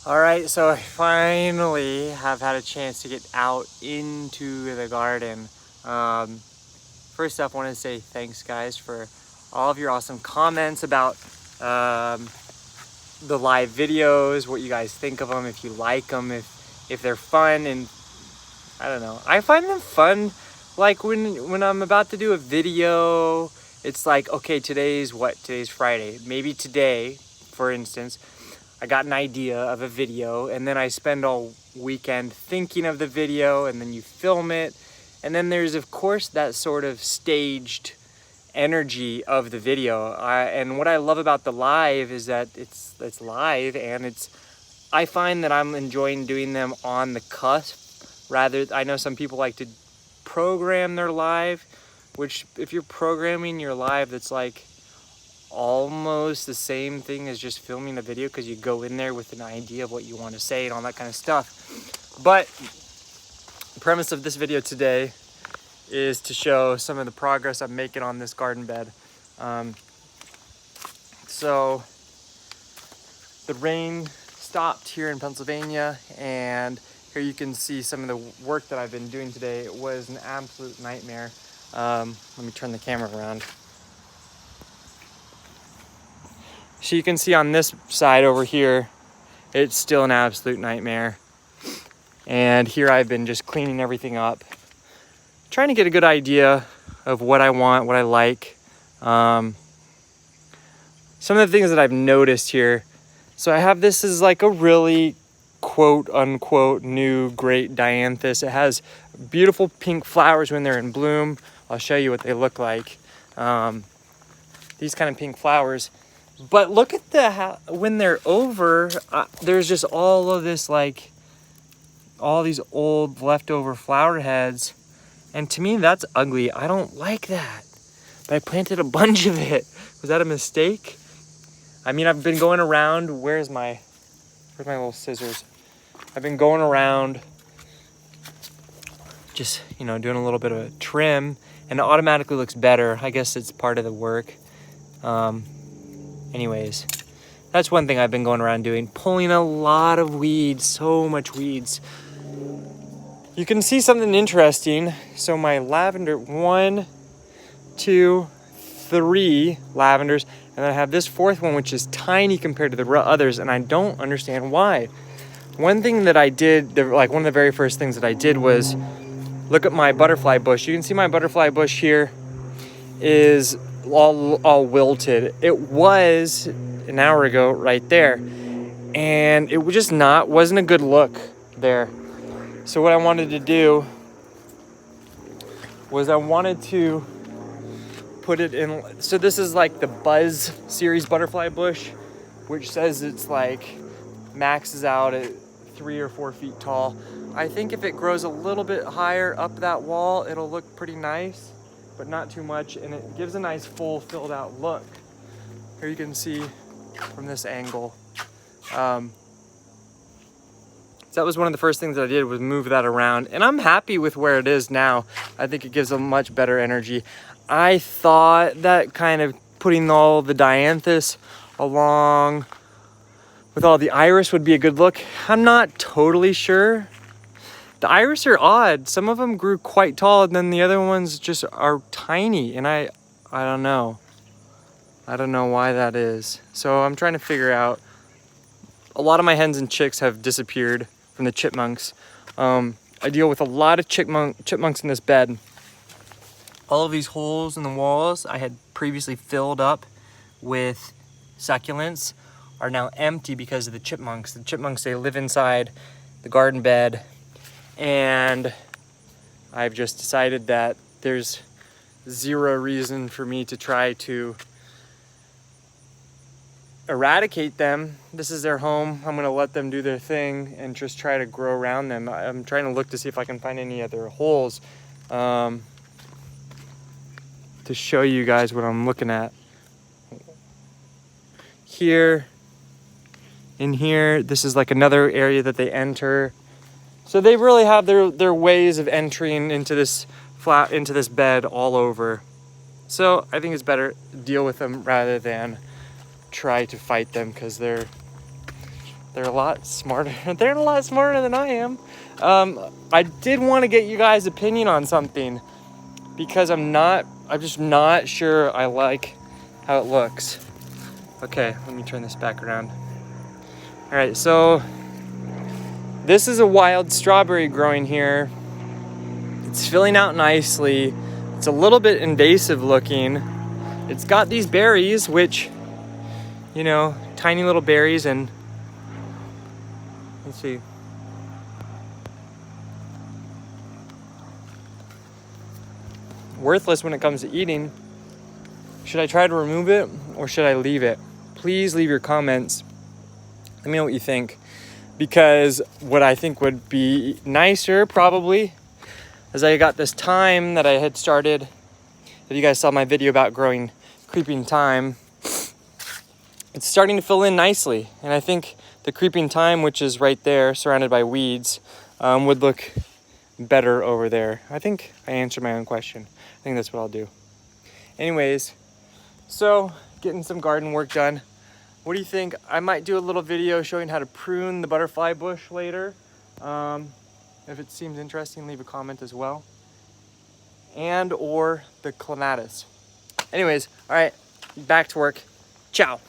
All right, so I finally have had a chance to get out into the garden. First up, I want to say thanks, guys, for all of your awesome comments about the live videos, what you guys think of them, if you like them, if they're fun. And I don't know, I find them fun. Like when I'm about to do a video, it's like, okay, today's Friday. Maybe today, for instance, I got an idea of a video, and then I spend all weekend thinking of the video, and then you film it. And then there's, of course, that sort of staged energy of the video. And what I love about the live is that it's live, and I find that I'm enjoying doing them on the cusp. I know some people like to program their live, which if you're programming your live, that's like almost the same thing as just filming a video, because you go in there with an idea of what you want to say and all that kind of stuff. But the premise of this video today is to show some of the progress I'm making on this garden bed. So the rain stopped here in Pennsylvania, and here you can see some of the work that I've been doing today. It was an absolute nightmare. Let me turn the camera around. So you can see on this side over here, it's still an absolute nightmare. And here I've been just cleaning everything up, trying to get a good idea of what I want, what I like. Some of the things that I've noticed here. So I have, this is like a really quote unquote new great dianthus. It has beautiful pink flowers when they're in bloom. I'll show you what they look like. These kind of pink flowers. But look at when they're over, there's just all of this, like all these old leftover flower heads. And to me, that's ugly. I don't like that. But I planted a bunch of it. Was that a mistake? I mean, I've been going around. Where's my little scissors? I've been going around just, doing a little bit of a trim, and it automatically looks better. I guess it's part of the work. Anyways, that's one thing I've been going around doing, pulling a lot of weeds, so much weeds. You can see something interesting. So my lavender, 1, 2, 3 lavenders, and then I have this fourth one, which is tiny compared to the others, and I don't understand why. One thing that I did, one of the very first things that I did was look at my butterfly bush. You can see my butterfly bush here is all wilted. It was an hour ago right there, and it wasn't a good look there. So what I wanted to do was I wanted to put it in. So this is like the Buzz series butterfly bush, which says it's like maxes out at 3 or 4 feet tall. I think if it grows a little bit higher up that wall, it'll look pretty nice, but not too much, and it gives a nice full filled out look. Here you can see from this angle. So that was one of the first things that I did, was move that around, and I'm happy with where it is now. I think it gives a much better energy. I thought that kind of putting all the dianthus along with all the iris would be a good look. I'm not totally sure. The iris are odd. Some of them grew quite tall, and then the other ones just are tiny, and I don't know. I don't know why that is. So I'm trying to figure out. A lot of my hens and chicks have disappeared from the chipmunks. I deal with a lot of chipmunks in this bed. All of these holes in the walls I had previously filled up with succulents are now empty because of the chipmunks. The chipmunks, they live inside the garden bed, and I've just decided that there's zero reason for me to try to eradicate them. This is their home. I'm gonna let them do their thing and just try to grow around them. I'm trying to look to see if I can find any other holes to show you guys what I'm looking at. Here, in here, this is like another area that they enter. So they really have their ways of entering into this bed all over. So I think it's better to deal with them rather than try to fight them, because they're They're a lot smarter. They're a lot smarter than I am. I did want to get you guys' opinion on something because I'm just not sure I like how it looks. Okay, let me turn this back around. All right, so this is a wild strawberry growing here. It's filling out nicely. It's a little bit invasive looking. It's got these berries, which, you know, tiny little berries, and let's see. Worthless when it comes to eating. Should I try to remove it or should I leave it? Please leave your comments. Let me know what you think. Because what I think would be nicer probably is I got this thyme that I had started. If you guys saw my video about growing creeping thyme, it's starting to fill in nicely. And I think the creeping thyme, which is right there surrounded by weeds, would look better over there. I think I answered my own question. I think that's what I'll do. Anyways, so getting some garden work done. What do you think? I might do a little video showing how to prune the butterfly bush later. If it seems interesting, leave a comment as well. And or the clematis. Anyways, all right, back to work. Ciao.